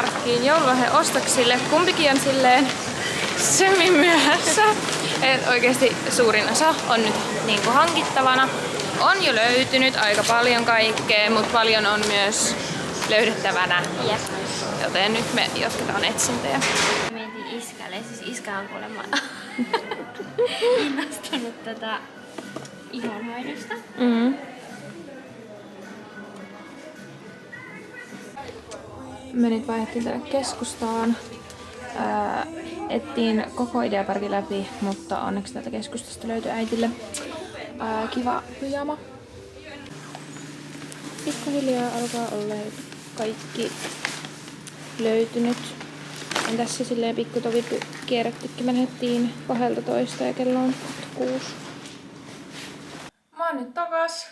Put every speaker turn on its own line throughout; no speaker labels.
Ideaparkkiin joululahden ostoksille. Kumpikin on silleen semi-myöhässä. Et oikeesti suurin osa on nyt niinku hankittavana. On jo löytynyt aika paljon kaikkea, mutta paljon on myös löydettävänä.
Jep.
Joten nyt me jatketaan etsintejä.
Mentiin iskälle, siis iskä on kuulemma innostunut ihonhoidosta.
Me nyt vaihdettiin tänne keskustaan. Ettiin koko Ideaparkin läpi, mutta onneksi täältä keskustasta löytyi äitille kiva pyjama. Pikkuhiljaa alkaa olla kaikki löytynyt. On tässä silleen pikkutovi kierrettykin. Me lähdettiin 12 ja kello on 6. Mä oon nyt takas.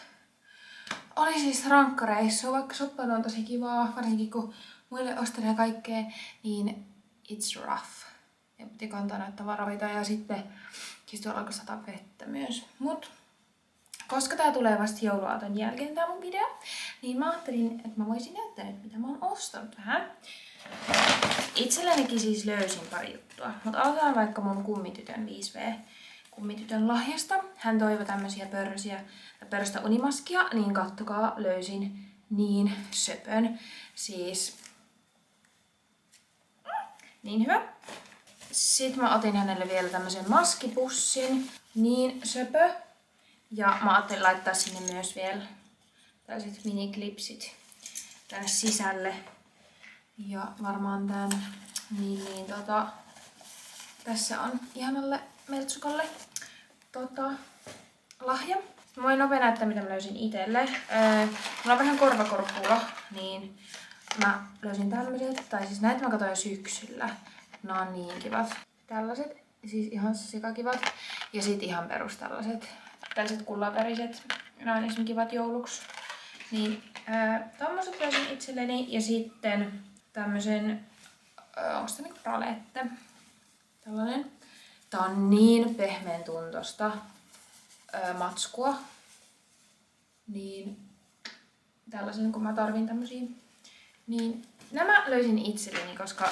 Oli siis rankka reissu, vaikka soppailu on tosi kivaa, varsinkin kun muille ostelee kaikkea, niin it's rough. Ja piti kantaa näitä tavaroita ja sitten siis tuolla alkoi sataa vettä myös. Mut koska tää tulee vasta jouluaaton jälkeen tää mun video, niin mä ajattelin, että mä voisin näyttää nyt mitä mä oon ostanut vähän. Itsellenikin siis löysin pari juttua, mutta aloitetaan vaikka mun kummitytön 5V kummitytön lahjasta. Hän toivoi tämmösiä pörröstä unimaskia, niin kattokaa, löysin niin söpön. Siis niin hyvä. Sitten mä otin hänelle vielä tämmösen maskipussin, niin söpö. Ja mä ajattelin laittaa sinne myös vielä tällaiset miniklipsit tänne sisälle. Ja varmaan tän tässä on ihanalle Meltsukalle lahja. Mä voin nopea näyttää mitä mä löysin itelle. Mulla on vähän korvakorppua, niin mä löysin tämmöiset. Tai siis näitä mä katsoin jo syksyllä. Nää on niin kivat. Tällaiset, siis ihan sikakivat. Ja sit ihan perus tällaiset kullaväriset. Nää on esimerkiksi kivat jouluksi. Niin tommoset löysin itselleni. Ja sitten tämmösen, onko tää niinku ralette? Tällainen. Tää on niin pehmeän tuntosta matskua. Niin tällaisen kun mä tarvin tämmösiä. Niin nämä löysin itselleni, koska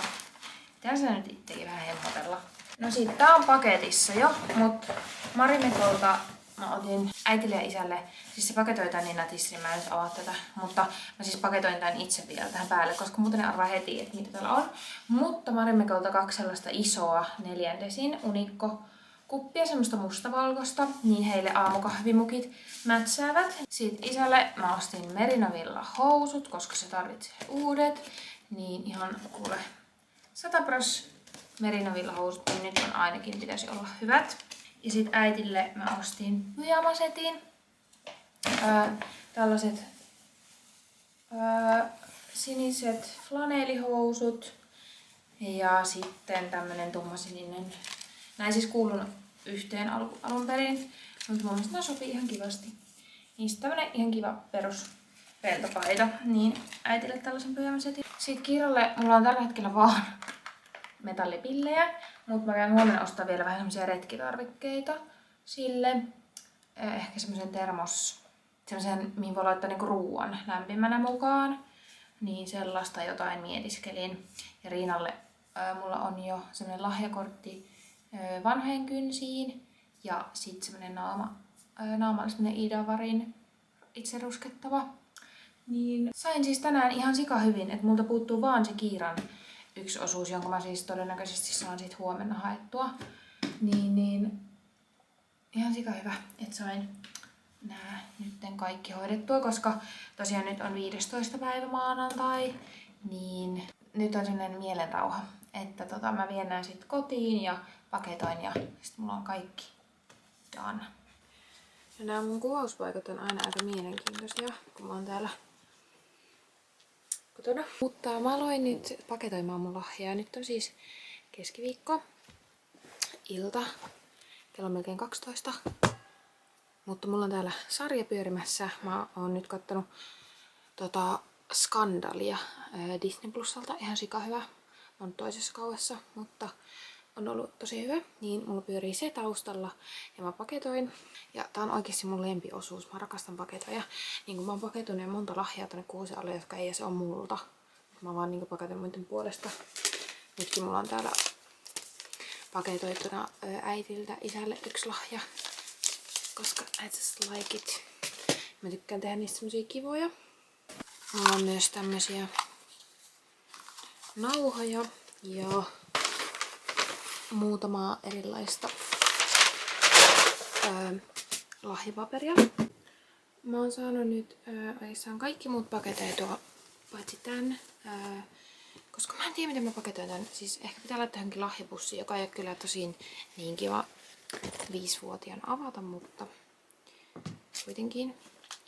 tässä nyt itsekin vähän hemmotella. No sit tää on paketissa jo, mut Marimekolta mä otin äitille ja isälle, siis se paketoi tän niin nätisti, niin mä en nyt avaa tätä, mutta mä siis paketoin tän itse vielä tähän päälle, koska muuten ne arvaa heti, että mitä täällä on. Mutta Marimekolta 2 sellaista isoa 4 desin unikko kuppia, semmoista mustavalkoista, niin heille aamukahvimukit mätsäävät. Sitten isälle mä ostin Merino Villa housut, koska se tarvitsee uudet, niin ihan kuule 100% Merino Villa housut, niin nyt on ainakin pitäisi olla hyvät. Ja sit äitille mä ostin pyjamasetin. Tällaiset siniset flanelihousut. Ja sitten tämmönen tummasininen. Näin siis kuulun yhteen alun perin. Mutta mun mielestä nää sopii ihan kivasti. Niistä tämmönen ihan kiva perus peltopaita. Niin äitille tällaisen pyjamasetin. Sitten Kiiralle mulla on tällä hetkellä vaan metallipillejä, mutta mä käyn huomenna ostaa vielä vähän semmosia retkitarvikkeita sille. Ehkä semmosen semmosen mihin voi laittaa niinku ruuan lämpimänä mukaan. Niin sellaista jotain mietiskelin. Ja Riinalle mulla on jo semmonen lahjakortti vanhojen kynsiin. Ja sit semmonen naamalle semmonen Idavarin itse ruskettava. Niin sain siis tänään ihan sika hyvin, että multa puuttuu vaan se Kiiran yksi osuus, jonka mä siis todennäköisesti saan sit huomenna haettua. Niin ihan sika hyvä, että sain nää nytten kaikki hoidettua, koska tosiaan nyt on 15. päivä maanantai, niin nyt on sellainen mielenrauha, että mä vien nää sit kotiin ja paketoin ja sit mulla on kaikki done. Ja nämä mun kuvauspaikat on aina aika mielenkiintoisia, kun mä oon täällä kotona. Mutta mä aloin nyt paketoimaan mun lahjaa. Nyt on siis keskiviikko, ilta, kello on melkein 12. Mutta mulla on täällä sarja pyörimässä. Mä oon nyt kattonut Skandalia Disney Plusalta. Ihan sika hyvä. Mä oon toisessa kauessa, mutta on ollut tosi hyvä. Niin mulla pyörii se taustalla ja mä paketoin. Ja tää on oikeesti mun lempiosuus. Mä rakastan paketoja. Niin kun mä oon paketoinut monta lahjaa tonne kuusen alle, jotka ei edes ole multa. Mä vaan niinku paketin muiden puolesta. Nytkin mulla on täällä paketoituna äitiltä isälle yksi lahja. Koska I just like it. Mä tykkään tehdä niistä semmosia kivoja. Mulla on myös tämmösiä nauhoja ja muutamaa erilaista lahjapaperia. Mä oon saanut nyt oikeastaan kaikki muut paketoitua paitsi tän. Koska mä en tiedä miten mä paketoin tän. Siis ehkä pitää laittaa johonkin lahjapussiin, joka ei ole kyllä tosin niin kiva 5-vuotiaan avata, mutta kuitenkin.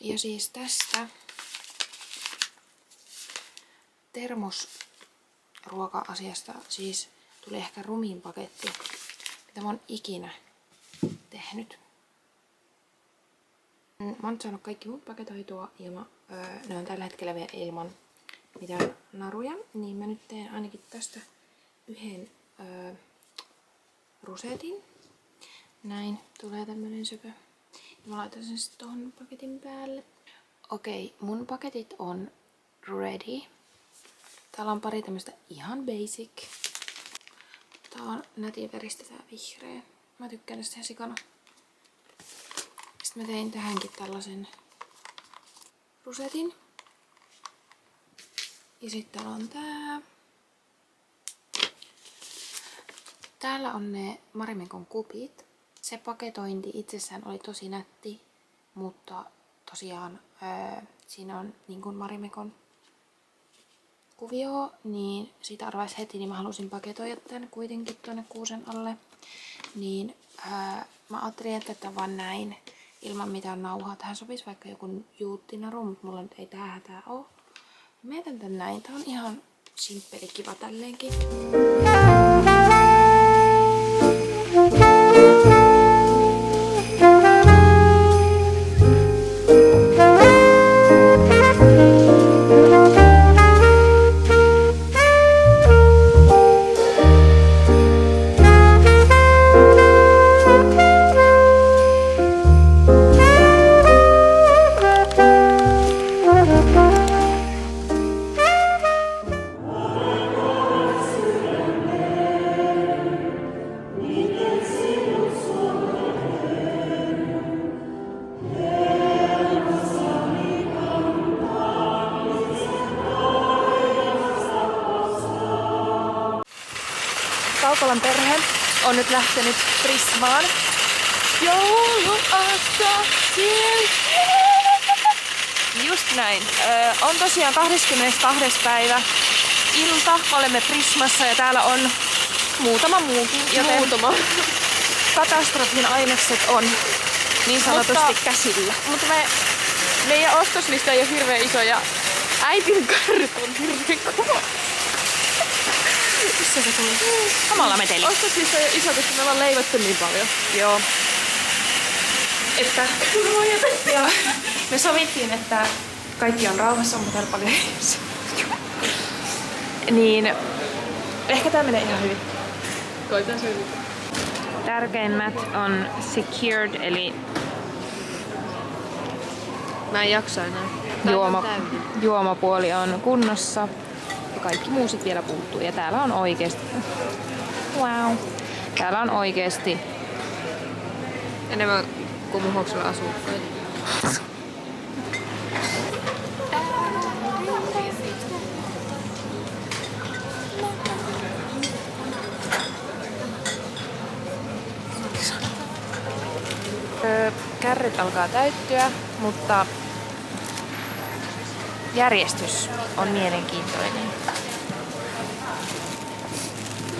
Ja siis tästä termosruoka-asiasta siis tuli ehkä rumin paketti, mitä mä oon ikinä tehnyt. Mä oon nyt saanut kaikki muut paketoitua ja ne on tällä hetkellä vielä ilman mitään naruja, niin mä nyt teen ainakin tästä yhden rusetin. Näin tulee tämmönen söpö. Ja mä laitan sen sitten tohon paketin päälle. Okei, mun paketit on ready. Täällä on pari tämmöstä ihan basic. Tää on nätin väristä tää vihreä. Mä tykkään tästä ihan sikana. Sitten mä tein tähänkin tällaisen rusetin. Ja sitten täällä on tää. Täällä on ne Marimekon kupit. Se paketointi itsessään oli tosi nätti, mutta tosiaan siinä on niin kuin Marimekon kuvio, niin siitä arvaisi heti, niin mä halusin paketoida tän kuitenkin tuonne kuusen alle. Niin mä ajattelin, että tätä vaan näin ilman mitään nauhaa. Tähän sopisi vaikka joku juuttinaru, mutta mulla nyt ei tää hätää oo. Mä jätän tän näin. Tää on ihan simppeli kiva tälleenkin. Kaukolan perhe on nyt lähtenyt Prismaan. Just näin. On tosiaan 22. päivä ilta. Olemme Prismassa ja täällä on muutama muukin, joten katastrofin ainekset on niin sanotusti käsillä.
Mutta meidän ostoslista ei ole hirveän iso ja äitin karret on hirveän kova.
Missä se tuli? Samalla meteli.
Ostoslista ei ole iso, koska me ollaan leivottu niin paljon.
Joo. Että ja me sovittiin, että kaikki on rauhassa, mutta täällä paljon niin ehkä tää menee ihan hyvin.
Koitan se.
Tärkeimmät on secured, eli
Mä en jaksa enää.
juomapuoli on kunnossa ja kaikki muu sit vielä puuttuu. Ja täällä on oikeesti täällä on oikeesti
enemmän kuin Muhoksella asukkaita.
Kärryt alkaa täyttyä, mutta järjestys on mielenkiintoinen.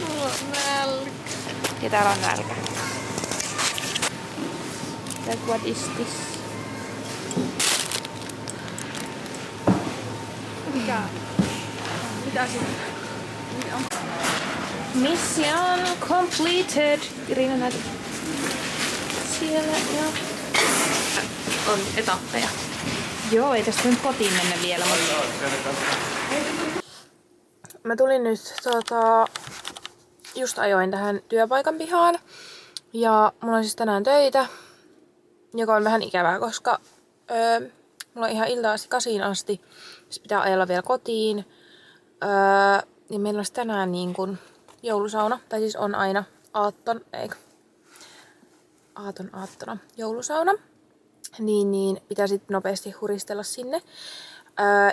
Mulla on nälkä.
Ja täällä on nälkä. What is this?
Mitä siinä?
Mission completed. Irina näet siellä ja
On etappeja.
joo, ei tästä nyt kotiin mennä vielä, mutta mä tulin nyt just ajoin tähän työpaikan pihaan. Ja mulla on siis tänään töitä, joka on vähän ikävää, koska mulla on ihan iltaa asti 8 asti. Sitten pitää ajella vielä kotiin.
Ja meillä olisi tänään niin kuin joulusauna, tai siis on aina aattona joulusauna. Niin pitää sitten nopeasti huristella sinne.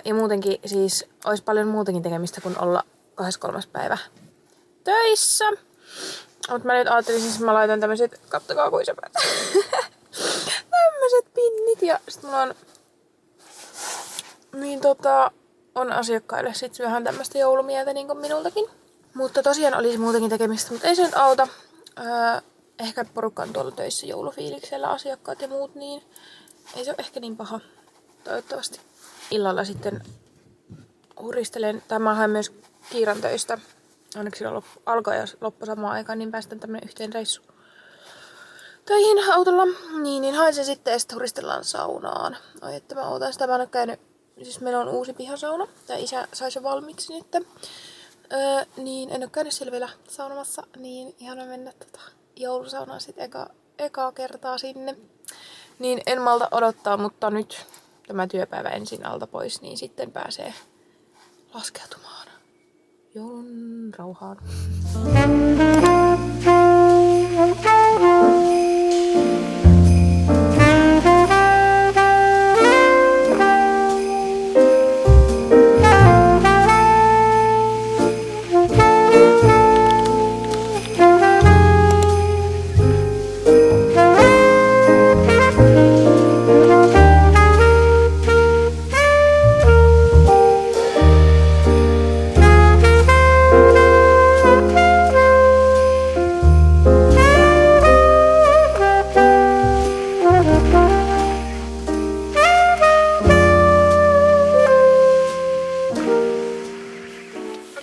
Ja muutenkin siis olisi paljon muutakin tekemistä kuin olla 23. päivä töissä. Mutta mä nyt ajattelin, siis mä laitan tämmöset, kattokaa kuin se tämmöset pinnit ja sit mulla on niin on asiakkaille sit vähän tämmöstä joulumieltä niin kuin minultakin. Mutta tosiaan olisi muutakin tekemistä, mutta ei se nyt auta. Ehkä porukka on tuolla töissä joulufiiliksellä, asiakkaat ja muut, niin ei se ole ehkä niin paha. Toivottavasti. Illalla sitten huristelen. Mä haen myös Kiiran töistä. Onneksi alkoi ja loppui samaan aikaan, niin päästään tämmönen yhteen reissu töihin autolla. Niin haen sen sitten ja sitten huristellaan saunaan. Ai että mä ootan sitä. Mä en ole käynyt, siis meillä on uusi pihasauna. Ja isä sai sen valmiiksi nyt. Niin en ole käynyt siellä vielä saunomassa. Niin ihana mennä joulusaunaan sitten ekaa kertaa sinne. Niin en malta odottaa, mutta nyt tämä työpäivä ensin alta pois, niin sitten pääsee laskeutumaan joulun rauhaan.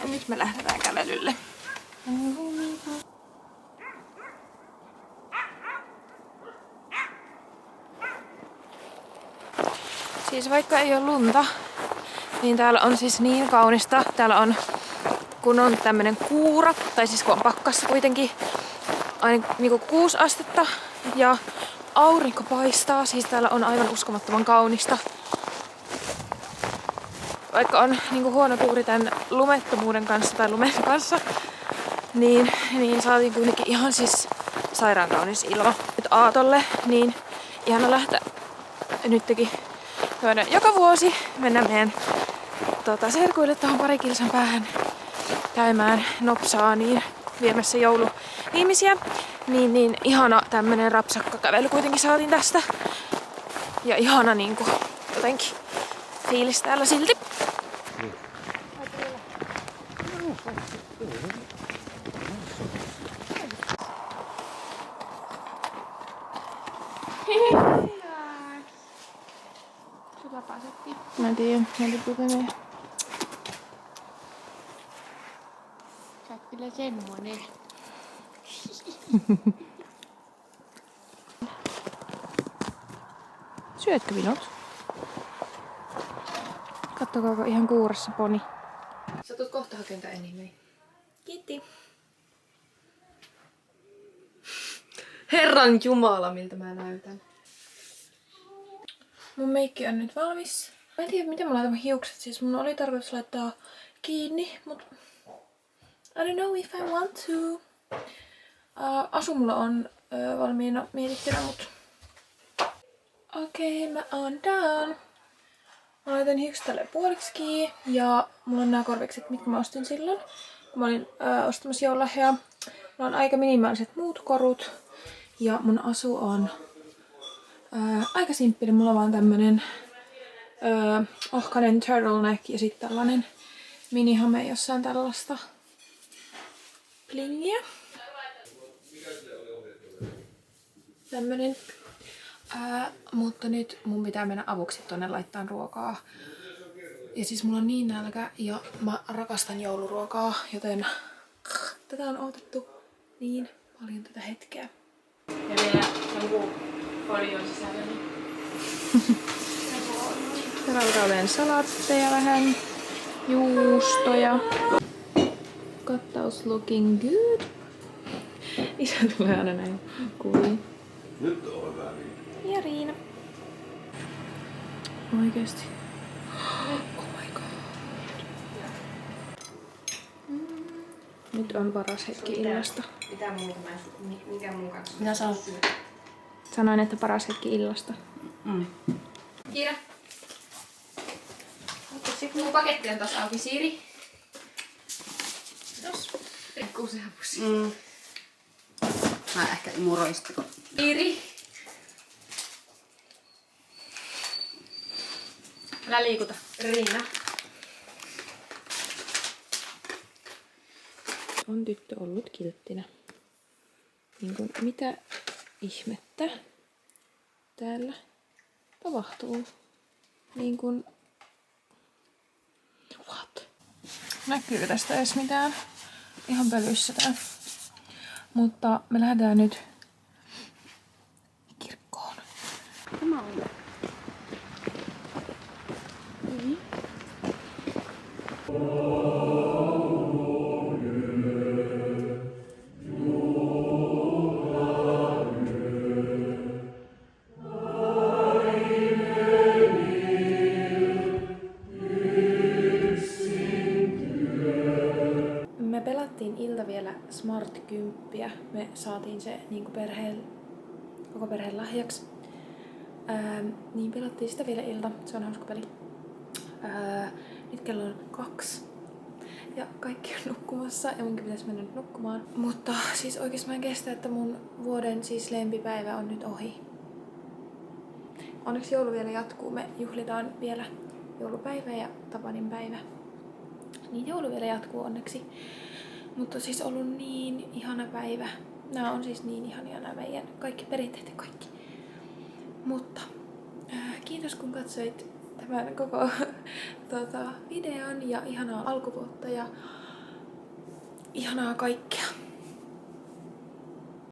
Nyt me lähdetään kävelylle. Siis vaikka ei ole lunta, niin täällä on siis niin kaunista. Täällä on, kun on tämmönen kuura, tai siis kun on pakkassa kuitenkin, aina niinku 6 astetta ja aurinko paistaa. Siis täällä on aivan uskomattoman kaunista. Vaikka on niinku huono tuuri tämän lumettomuuden kanssa tai lumen kanssa, niin saatiin kuitenkin ihan siis sairaan kaunis ilma. Nyt aatolle, niin ihana lähteä nytkin joka vuosi mennä meidän serkuille tuohon pari kilsan päähän käymään nopsaa niin viemässä jouluviimeisiä. Niin ihana tämmönen rapsakka kävely kuitenkin saatiin tästä. Ja ihana niinku jotenkin fiilis täällä silti. Mä en tiedä, mä tippuuko ne.
Sä oot kyllä semmonen.
Syötkö vinut? Kattokaako ihan kuurassa poni. Sä tulet kohta hakemaan enimmäi. Kiitti. Herran Jumala, miltä mä näytän. Mun meikki on nyt valmis. Mä en tiedä, miten mä laitan mun hiukset. Siis mun oli tarkoitus laittaa kiinni, mut I don't know if I want to. Asu mulla on valmiina mietittynä, mut okei, mä oon done. Mä laitan hiukset tälle puoliksi kiinni ja mulla on nää korvikset, mitkä mä ostin silloin, kun mä olin ostamassa joululahjaa. Mulla on aika minimaaliset muut korut ja mun asu on aika simppeli. Mulla on vaan tämmönen ohkainen turtleneck ja sitten tällainen minihame, jossa on tällaista blingiä. Tämmönen. Mutta nyt mun pitää mennä avuksi tonne laittaa ruokaa. Ja siis mulla on niin nälkä ja mä rakastan jouluruokaa, joten tätä on odotettu niin paljon tätä hetkeä. Ja vielä joku folion sisällä. Täällä olen salaatteja vähän, juustoja. Kattaus looking good. Isä tulee aina näin kuviin.
Nyt on hyvä.
Ja Riina. Oikeesti. Oh my god. Nyt on paras hetki illasta.
Mikä mun kanssa?
Minä sanon.
Sanoin, että paras hetki illasta.
Kiira. Mun paketti on taas auki, Siiri. Kiitos. Rikkuuseen pussi.
Mä ehkä imuroista.
Siiri. Älä liikuta. Riina.
On tyttö ollut kilttinä. Niin kun, mitä ihmettä täällä tapahtuu? Niin kun... What? Näkyykö tästä edes mitään? Ihan pölyssä tää. Mutta me lähdetään nyt kirkkoon.
Tämä on.
Me pelattiin ilta vielä Smart 10. Me saatiin se niin kuin koko perheen lahjaksi. Niin pelattiin sitä vielä ilta. Se on hauska peli. Nyt kello on 2. Ja kaikki on nukkumassa ja munkin pitäisi mennä nyt nukkumaan. Mutta siis oikeesti mä en kestä, että mun vuoden siis lempipäivä on nyt ohi. Onneksi joulu vielä jatkuu. Me juhlitaan vielä joulupäivä ja Tapanin päivä. Niin joulu vielä jatkuu onneksi. Mutta siis ollut niin ihana päivä. Nämä on siis niin ihania nämä meidän kaikki perinteet ja kaikki. Mutta kiitos kun katsoit tämän koko videon ja ihanaa alkuvuotta ja ihanaa kaikkea.